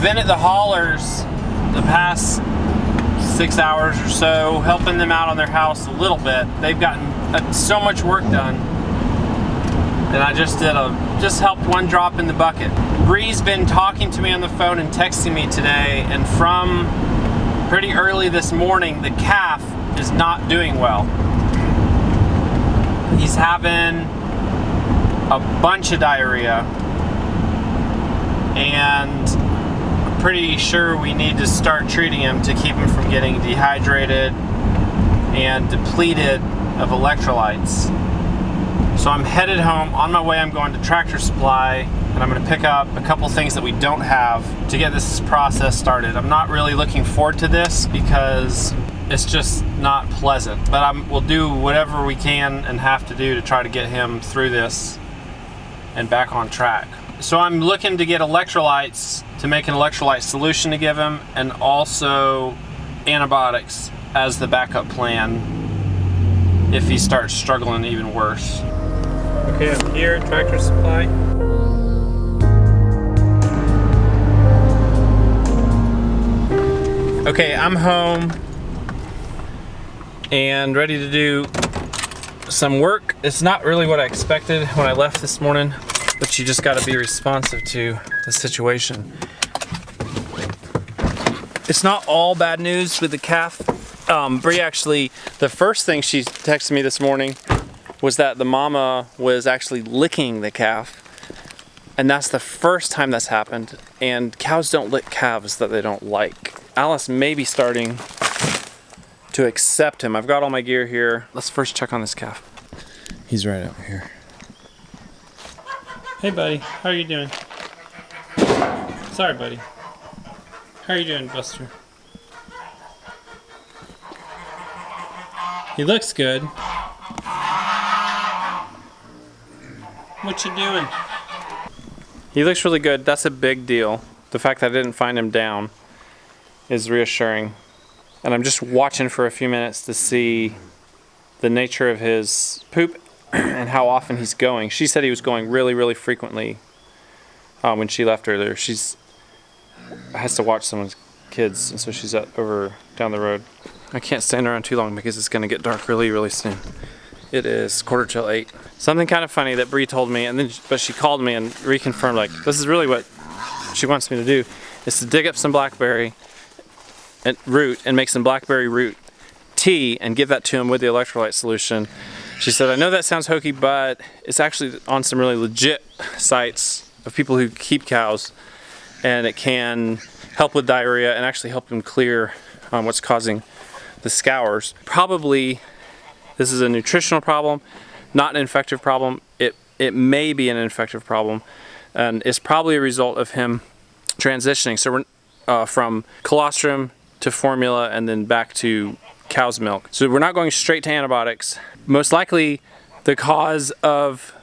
been at the haulers the past 6 hours or so, helping them out on their house a little bit. They've gotten so much work done, and I just helped one drop in the bucket. Bree's been talking to me on the phone and texting me today, and from pretty early this morning, the calf is not doing well. He's having a bunch of diarrhea, and I'm pretty sure we need to start treating him to keep him from getting dehydrated and depleted of electrolytes. So I'm headed home. On my way, I'm going to Tractor Supply, and I'm going to pick up a couple things that we don't have to get this process started. I'm not really looking forward to this because it's just not pleasant, but we'll do whatever we can and have to do to try to get him through this and back on track. So I'm looking to get electrolytes to make an electrolyte solution to give him, and also antibiotics as the backup plan if he starts struggling even worse. Okay, I'm here at Tractor Supply. Okay, I'm home and ready to do some work. It's not really what I expected when I left this morning, but you just got to be responsive to the situation. It's not all bad news with the calf. Bree actually, the first thing she texted me this morning was that the mama was actually licking the calf, and that's the first time that's happened, and cows don't lick calves that they don't like. Alice may be starting to accept him. I've got all my gear here. Let's first check on this calf. He's right over here. Hey buddy, how are you doing? Sorry buddy. How are you doing, Buster? He looks good. What you doing? He looks really good. That's a big deal. The fact that I didn't find him down is reassuring. And I'm just watching for a few minutes to see the nature of his poop and how often he's going. She said he was going really, really frequently when she left earlier. She's has to watch someone's kids, and so she's over down the road. I can't stand around too long because it's going to get dark really, really soon. It is 8:15. Something kind of funny that Bree told me, but she called me and reconfirmed, like, this is really what she wants me to do, is to dig up some blackberry and root and make some blackberry root tea and give that to him with the electrolyte solution. She said, I know that sounds hokey, but it's actually on some really legit sites of people who keep cows, and it can help with diarrhea and actually help him clear what's causing the scours. Probably this is a nutritional problem, not an infective problem. It may be an infective problem, and it's probably a result of him transitioning. So we're from colostrum to formula and then back to cow's milk. So we're not going straight to antibiotics. Most likely the cause of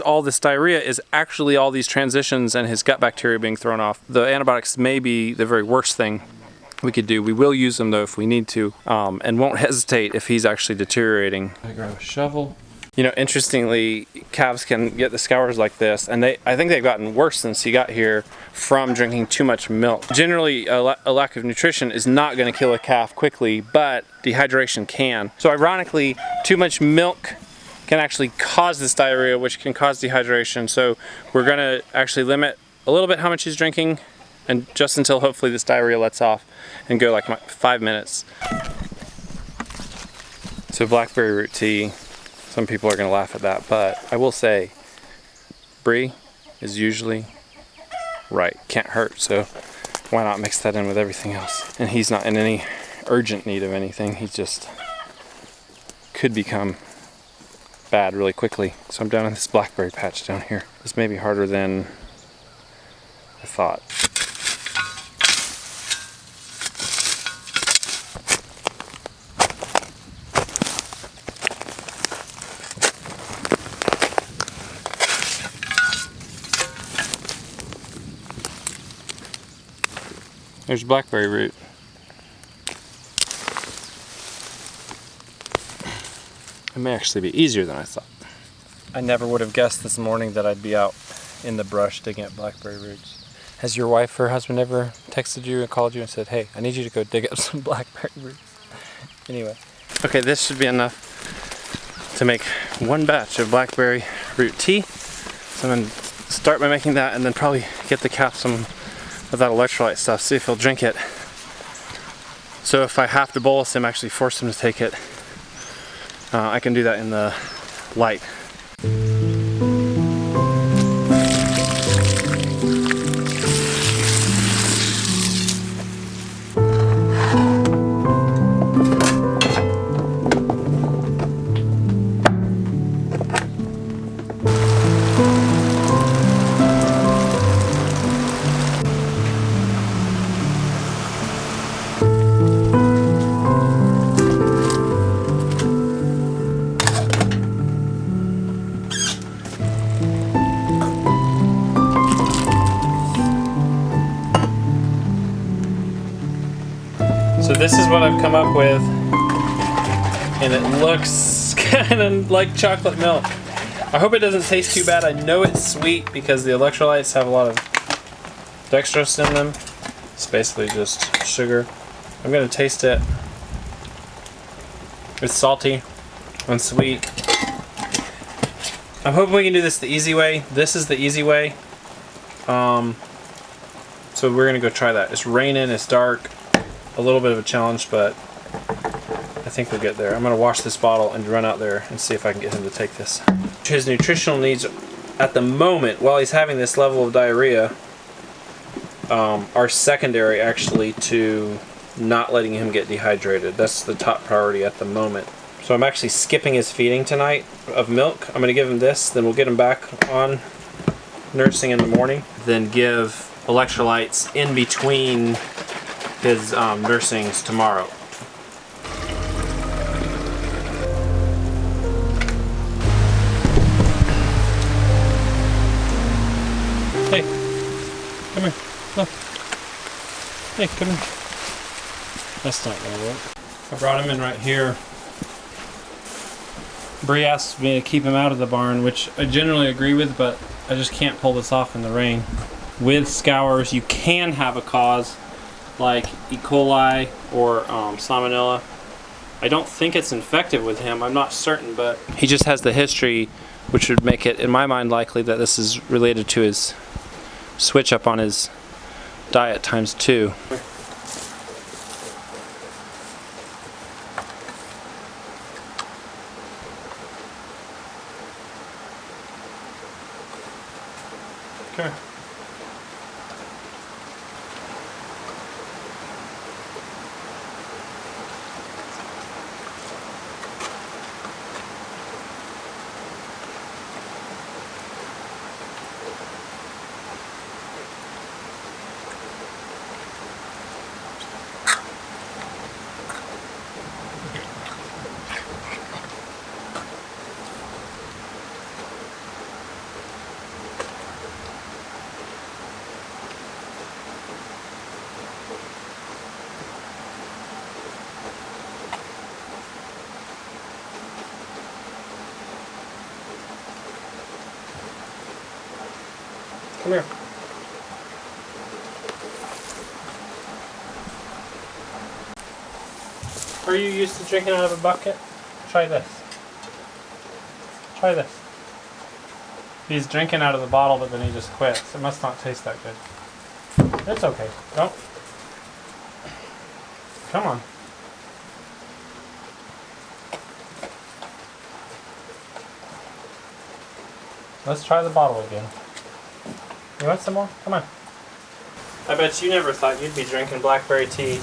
all this diarrhea is actually all these transitions and his gut bacteria being thrown off. The antibiotics may be the very worst thing we could do. We will use them though if we need to, and won't hesitate if he's actually deteriorating. I grab a shovel. You know, interestingly, calves can get the scours like this, and I think they've gotten worse since he got here from drinking too much milk. Generally, a lack of nutrition is not going to kill a calf quickly, but dehydration can. So ironically, too much milk can actually cause this diarrhea, which can cause dehydration. So we're going to actually limit a little bit how much he's drinking, and just until hopefully this diarrhea lets off and go like 5 minutes. So blackberry root tea. Some people are going to laugh at that, but I will say Bree is usually right. Can't hurt, so why not mix that in with everything else? And he's not in any urgent need of anything. He just could become bad really quickly. So I'm down in this blackberry patch down here. This may be harder than I thought. There's blackberry root. It may actually be easier than I thought. I never would have guessed this morning that I'd be out in the brush digging up blackberry roots. Has your wife or husband ever texted you and called you and said, hey, I need you to go dig up some blackberry roots? Anyway. Okay, this should be enough to make one batch of blackberry root tea. So I'm going to start by making that and then probably get the cap some of that electrolyte stuff, see if he'll drink it. So if I have to bolus him, actually force him to take it, I can do that in the light. So this is what I've come up with, and it looks kind of like chocolate milk. I hope it doesn't taste too bad. I know it's sweet because the electrolytes have a lot of dextrose in them. It's basically just sugar. I'm gonna taste it. It's salty and sweet. I'm hoping we can do this the easy way. This is the easy way. So we're gonna go try that. It's raining, it's dark. A little bit of a challenge, but I think we'll get there. I'm gonna wash this bottle and run out there and see if I can get him to take this. His nutritional needs at the moment, while he's having this level of diarrhea, are secondary actually to not letting him get dehydrated. That's the top priority at the moment. So I'm actually skipping his feeding tonight of milk. I'm gonna give him this, then we'll get him back on nursing in the morning, then give electrolytes in between his nursings tomorrow. Hey, come here, look. Hey, come here. That's not gonna work. I brought him in right here. Bree asked me to keep him out of the barn, which I generally agree with, but I just can't pull this off in the rain. With scours, you can have a cause like E. coli or salmonella. I don't think it's infected with him, I'm not certain, but he just has the history, which would make it, in my mind, likely that this is related to his switch up on his diet times 2. Come here. Come here. Are you used to drinking out of a bucket? Try this. Try this. He's drinking out of the bottle, but then he just quits. It must not taste that good. It's okay. Don't. Come on. Let's try the bottle again. You want some more? Come on. I bet you never thought you'd be drinking blackberry tea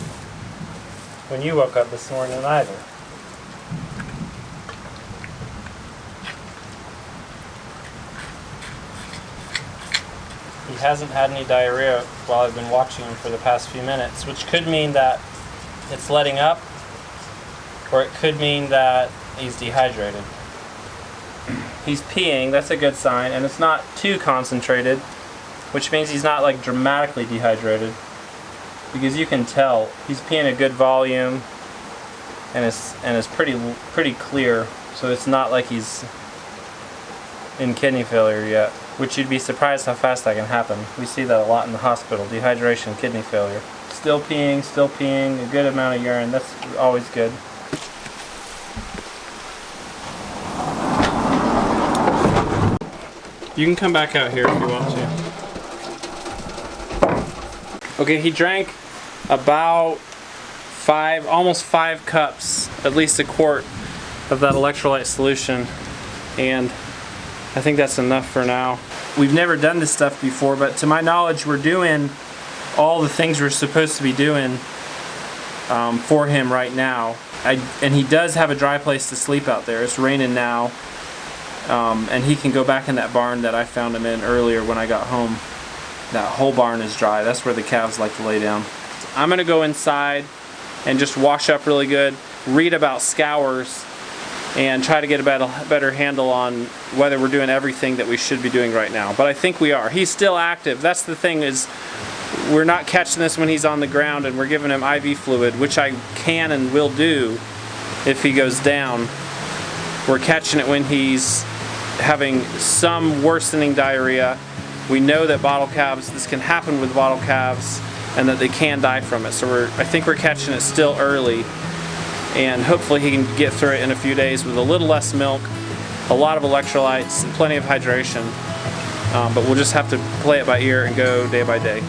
when you woke up this morning either. He hasn't had any diarrhea while I've been watching him for the past few minutes, which could mean that it's letting up, or it could mean that he's dehydrated. He's peeing, that's a good sign, and it's not too concentrated, which means he's not like dramatically dehydrated, because you can tell he's peeing a good volume and it's pretty clear, so it's not like he's in kidney failure yet, which you'd be surprised how fast that can happen. We see that a lot in the hospital, dehydration, kidney failure. Still peeing, a good amount of urine, that's always good. You can come back out here if you want to. Okay, he drank about almost 5 cups, at least a quart of that electrolyte solution, and I think that's enough for now. We've never done this stuff before, but to my knowledge we're doing all the things we're supposed to be doing for him right now. And he does have a dry place to sleep out there. It's raining now, and he can go back in that barn that I found him in earlier when I got home. That whole barn is dry. That's where the calves like to lay down. I'm gonna go inside and just wash up really good, read about scours, and try to get a better handle on whether we're doing everything that we should be doing right now. But I think we are. He's still active. That's the thing, is we're not catching this when he's on the ground and we're giving him IV fluid, which I can and will do if he goes down. We're catching it when he's having some worsening diarrhea. We know that bottle calves, this can happen with bottle calves, and that they can die from it. So I think we're catching it still early, and hopefully he can get through it in a few days with a little less milk, a lot of electrolytes, and plenty of hydration. But we'll just have to play it by ear and go day by day.